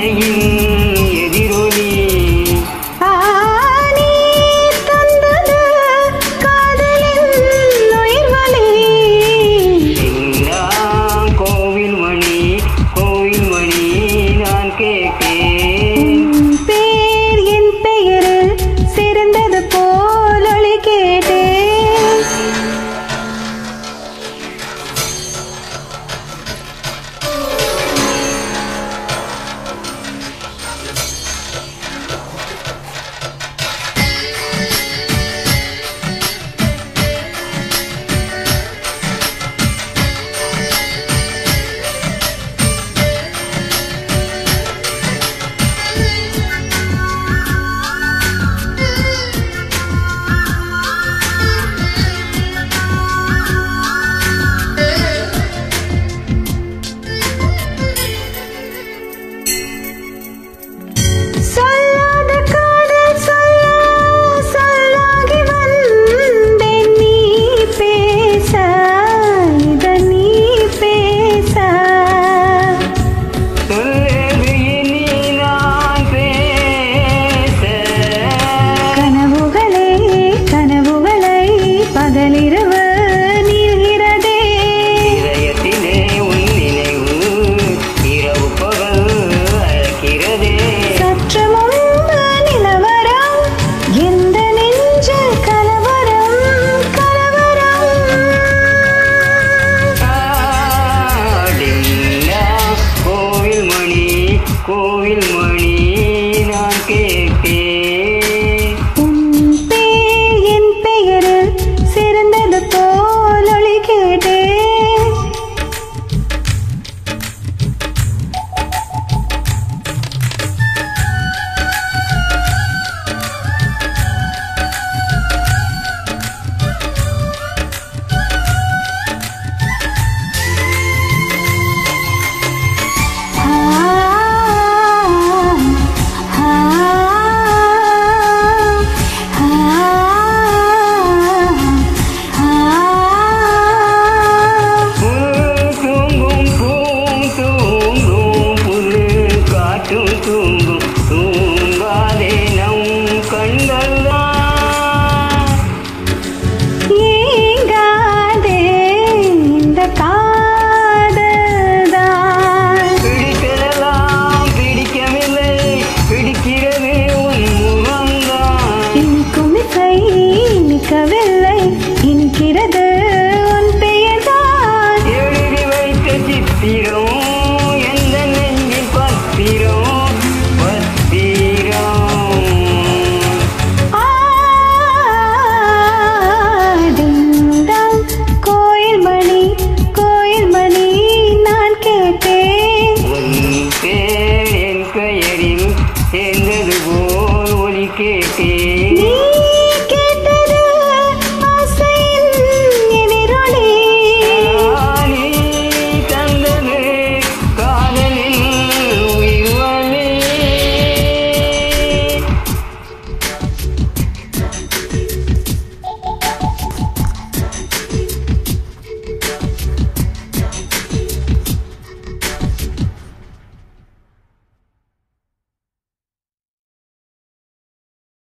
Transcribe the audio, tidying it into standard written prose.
ஆசையின் எதிரொலி கோவில் மணி கோவில் மணி நான் கேட்டேன் பேர் என் பெயரில் சிறந்தது போல் ஒளி கேட்டேன் கோவில் மணி நான் கேட்டேன் உன் பேர் என் பெயரில் சிறந்தது போல் ஒளி கேட்டேன் இனிக்கிறது உன் பெயர்தான் எழுதி வைத்த சித்திரம் எந்த நெஞ்சில் பத்திரம் பத்திரம் டிங்டாங் கோயில் மணி நான் கேட்டேன் உன் பேர் என் பெயரில் சேர்ந்து